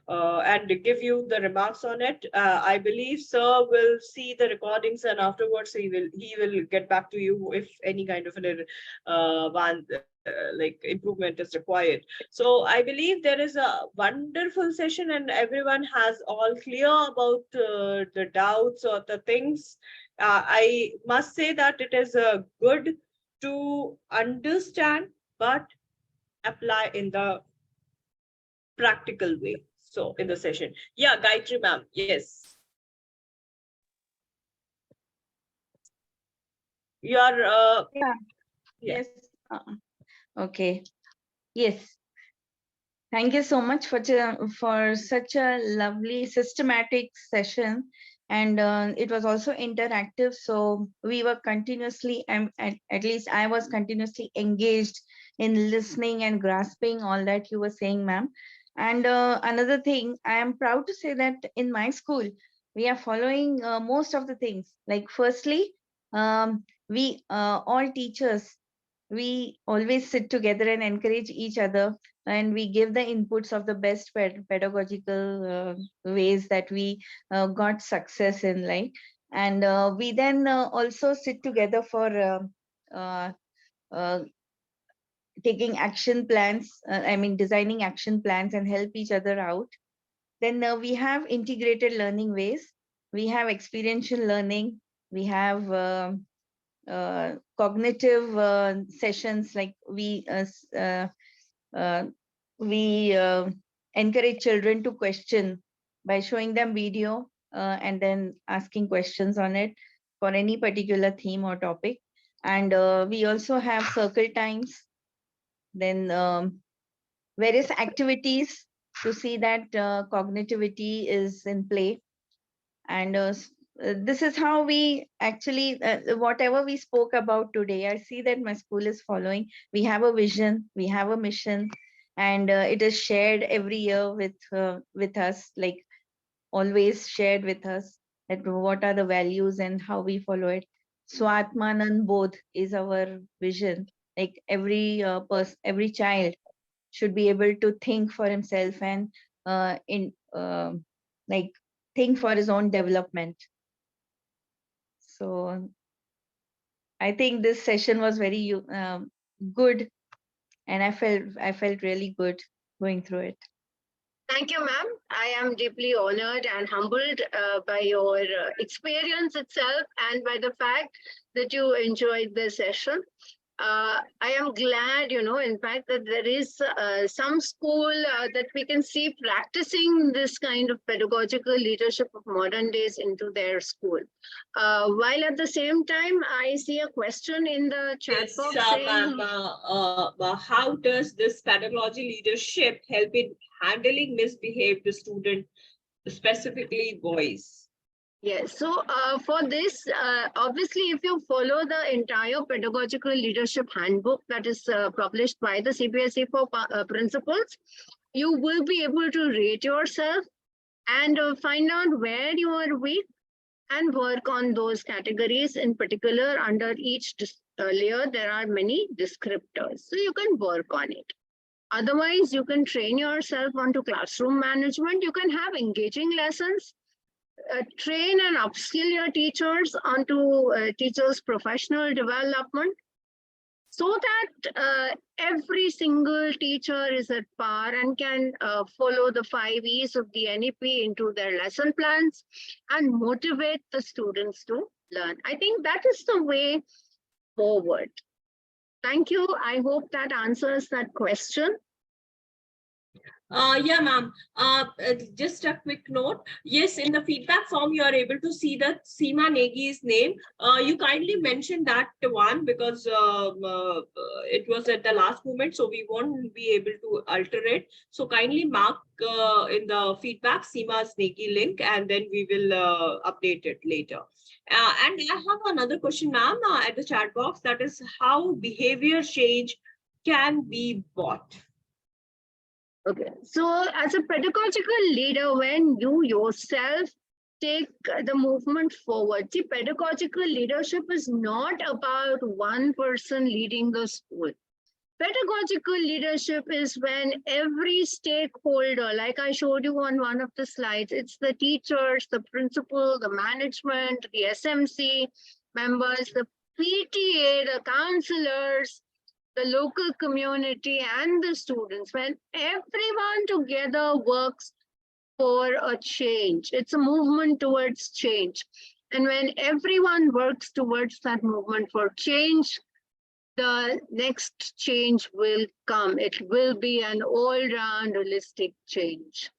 and give you the remarks on it. I believe sir will see the recordings and afterwards he will get back to you if any kind of an like improvement is required. So I believe there is a wonderful session and everyone has all clear about the doubts or the things. I must say that it is good to understand but apply in the practical way. So in the session, yeah, Gayatri ma'am, yes. You are Yeah. yes. Okay. Yes. Thank you so much for such a lovely systematic session, and it was also interactive. So we were continuously, at least I was continuously engaged in listening and grasping all that you were saying, ma'am. And another thing, I am proud to say that in my school we are following most of the things. Like firstly, we all teachers, we always sit together and encourage each other, and we give the inputs of the best pedagogical ways that we got success in life. And we then also sit together for taking action plans, designing action plans and help each other out. Then we have integrated learning ways, we have experiential learning, we have cognitive sessions, like we encourage children to question by showing them video and then asking questions on it for any particular theme or topic. And we also have circle times, then various activities to see that cognitivity is in play. And this is how we actually, whatever we spoke about today, I see that my school is following. We have a vision, we have a mission, and it is shared every year with us, like always shared with us, that what are the values and how we follow it. Swatmanand Bodh is our vision. Like every person, every child should be able to think for himself and like think for his own development. So I think this session was very good, and I felt really good going through it. Thank you, ma'am. I am deeply honored and humbled by your experience itself and by the fact that you enjoyed the session. I am glad, in fact, that there is some school that we can see practicing this kind of pedagogical leadership of modern days into their school. While at the same time, I see a question in the chat Yes, box ma'am. saying, How does this pedagogy leadership help in handling misbehaved student, specifically boys? yes. So for this, obviously, if you follow the entire pedagogical leadership handbook that is published by the CBSE for principals, you will be able to rate yourself and find out where you are weak and work on those categories. In particular, under each layer, there are many descriptors. So you can work on it. Otherwise, you can train yourself onto classroom management. You can have engaging lessons. Train and upskill your teachers onto teachers' professional development so that every single teacher is at par and can follow the 5 E's of the NEP into their lesson plans and motivate the students to learn. I think that is the way forward. Thank you. I hope that answers that question. Yeah, ma'am. Just a quick note. Yes, in the feedback form, you are able to see that Seema Negi's name. You kindly mentioned that one because it was at the last moment, so we won't be able to alter it. So kindly mark in the feedback Seema's Negi link, and then we will update it later. And I have another question, ma'am, at the chat box. That is how behavior change can be bought. Okay, so as a pedagogical leader, when you yourself take the movement forward, see, pedagogical leadership is not about one person leading the school. Pedagogical leadership is when every stakeholder, like I showed you on one of the slides, it's the teachers, the principal, the management, the SMC members, the PTA, the counselors, the local community and the students, when everyone together works for a change, it's a movement towards change. And when everyone works towards that movement for change, the next change will come. It will be an all-round holistic change.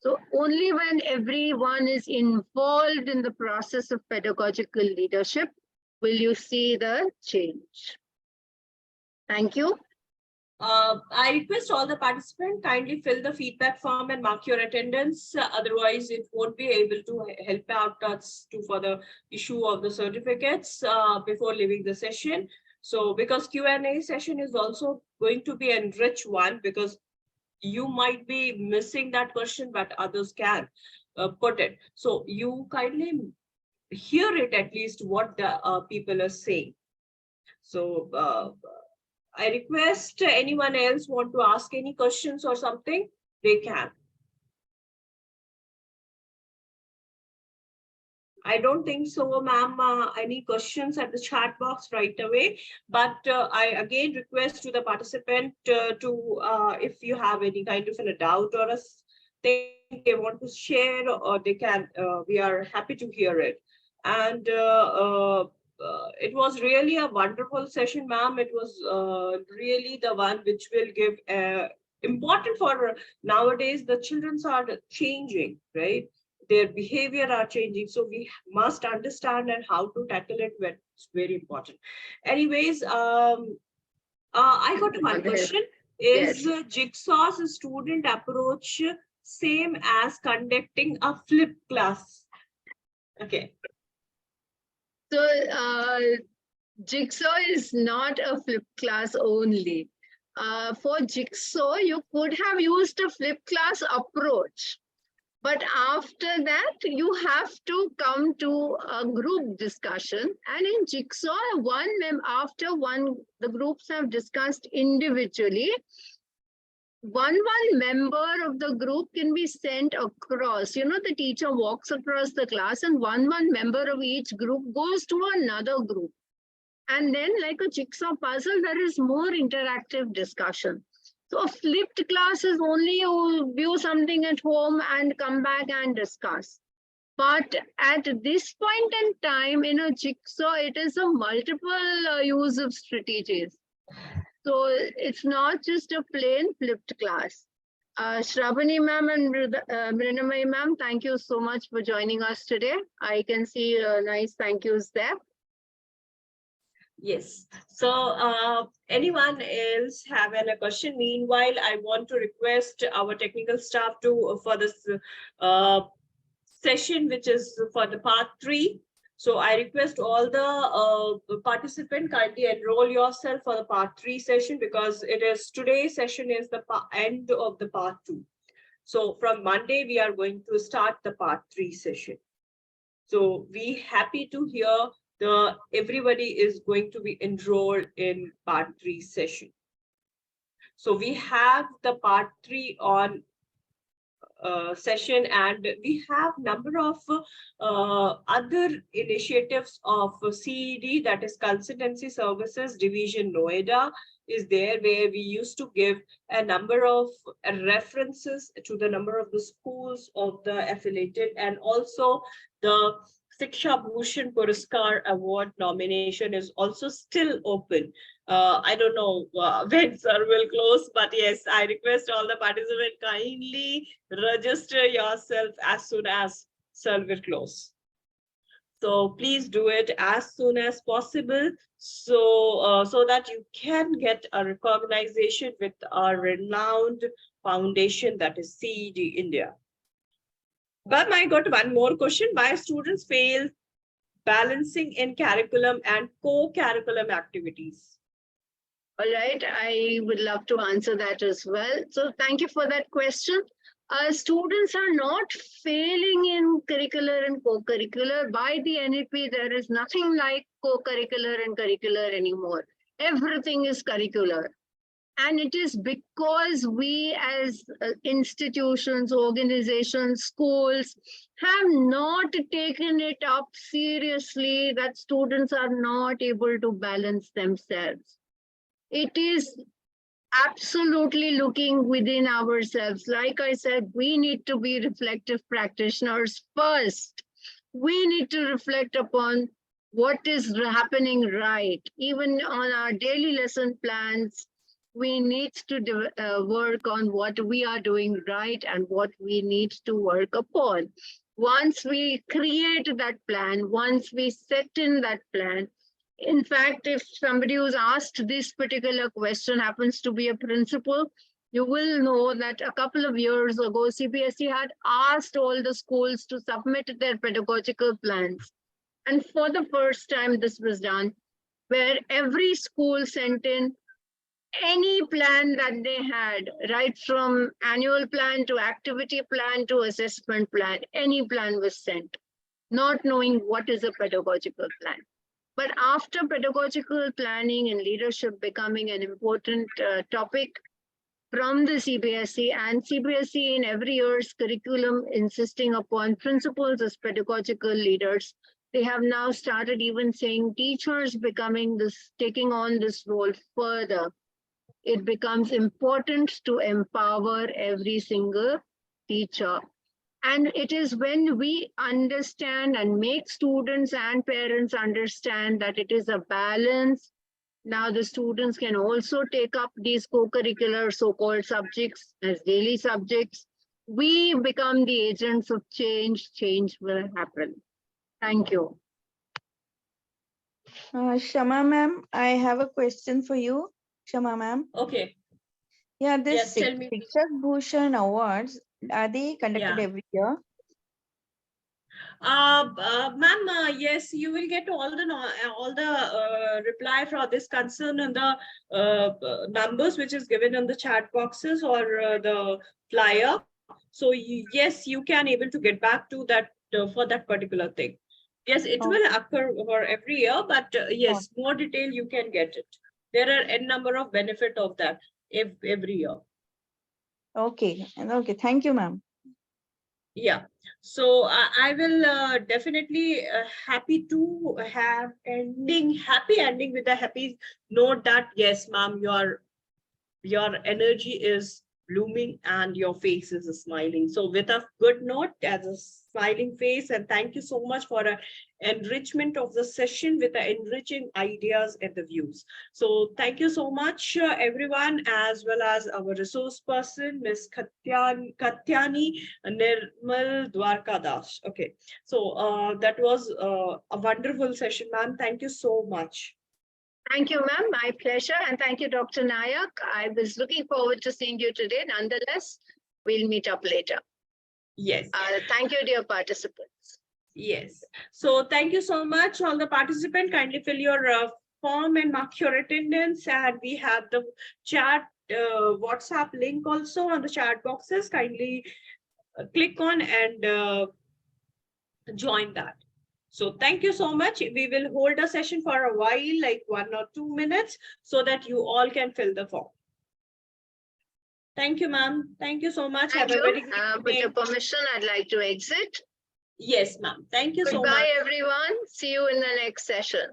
So only when everyone is involved in the process of pedagogical leadership will you see the change. Thank you. I request all the participants kindly fill the feedback form and mark your attendance. Otherwise, it won't be able to help out us for the issue of the certificates before leaving the session. So because Q&A session is also going to be an enriched one because you might be missing that question, but others can put it. So you kindly hear it at least what the people are saying. So I request anyone else want to ask any questions or something, they can. I don't think so, ma'am, any questions at the chat box right away, but I again request to the participant if you have any kind of a doubt or a thing they want to share, or they can, we are happy to hear it. And it was really a wonderful session, ma'am. It was really the one which will give important for nowadays. The children are changing, right? Their behavior are changing. So we must understand and how to tackle it when it's very important. Anyways, I got one question. Is Jigsaw's student approach same as conducting a flip class? Okay. So Jigsaw is not a flip class only. For Jigsaw, you could have used a flip class approach. But after that, you have to come to a group discussion. And in Jigsaw, the groups have discussed individually. One member of the group can be sent across. The teacher walks across the class, and one member of each group goes to another group. And then, like a jigsaw puzzle, there is more interactive discussion. So a flipped class is only you view something at home and come back and discuss. But at this point in time, in a jigsaw, it is a multiple use of strategies. So it's not just a plain flipped class. Shravani ma'am and Mrinamai ma'am, thank you so much for joining us today. I can see nice thank yous there. Yes. So anyone else have a question? Meanwhile, I want to request our technical staff to for this session, which is for the part 3. So I request all the participants kindly enroll yourself for the part 3 session, because it is today's session is the end of the part 2. So from Monday, we are going to start the part 3 session. So we happy to hear everybody is going to be enrolled in part 3 session. So we have the part 3 on session, and we have number of other initiatives of CED, that is Consultancy Services Division Noida, is there, where we used to give a number of references to the number of the schools of the affiliated, and also the Shiksha Bhushan Puraskar Award nomination is also still open. I don't know when sir will close, but yes, I request all the participants kindly register yourself as soon as sir will close. So please do it as soon as possible, so that you can get a recognition with a renowned foundation, that is CED India. But I got one more question. Why students fail balancing in curriculum and co-curriculum activities? All right, I would love to answer that as well. So thank you for that question. Students are not failing in curricular and co-curricular. By the NEP, there is nothing like co-curricular and curricular anymore. Everything is curricular. And it is because we as institutions, organizations, schools have not taken it up seriously that students are not able to balance themselves. It is absolutely looking within ourselves. Like I said, we need to be reflective practitioners first. We need to reflect upon what is happening right. Even on our daily lesson plans, we need to work on what we are doing right and what we need to work upon. Once we create that plan, once we set in that plan, in fact, if somebody who's asked this particular question happens to be a principal, you will know that a couple of years ago, CBSE had asked all the schools to submit their pedagogical plans. And for the first time, this was done, where every school sent in any plan that they had, right from annual plan to activity plan to assessment plan, any plan was sent, not knowing what is a pedagogical plan. But after pedagogical planning and leadership becoming an important topic from the CBSE, and CBSE in every year's curriculum insisting upon principals as pedagogical leaders, they have now started even saying teachers taking on this role further. It becomes important to empower every single teacher. And it is when we understand and make students and parents understand that it is a balance. Now the students can also take up these co-curricular so-called subjects as daily subjects. We become the agents of change. Change will happen. Thank you. Shama ma'am, I have a question for you. Shama ma'am. Okay. Yeah, this Yes, tell me. Shiksha Bhushan Awards, are they conducted every year? Ma'am, yes, you will get all the reply for this concern on the numbers which is given on the chat boxes or the flyer. So yes, you can able to get back to that for that particular thing. Yes, it will occur for every year, but yes, more detail you can get it. There are n number of benefit of that every year. Okay. Okay. Thank you, ma'am. Yeah. So I will definitely happy to have happy ending with a happy note that yes, ma'am, your energy is blooming and your face is smiling. So with a good note as a smiling face, and thank you so much for an enrichment of the session with the enriching ideas and the views. So thank you so much, everyone, as well as our resource person, Ms. Khyati Dwarkadas. Okay, so that was a wonderful session, ma'am. Thank you so much. Thank you, ma'am. My pleasure. And thank you, Dr. Nayak. I was looking forward to seeing you today. Nonetheless, we'll meet up later. Yes. Thank you, dear participants. Yes. So thank you so much, all the participants. Kindly fill your form and mark your attendance. And we have the chat WhatsApp link also on the chat boxes. Kindly click on and join that. So thank you so much. We will hold a session for a while, like 1 or 2 minutes, so that you all can fill the form. Thank you, ma'am. Thank you so much. Thank Have you. a very good With day. your permission, I'd like to exit. Yes, ma'am. Thank you so much. Goodbye, everyone. See you in the next session.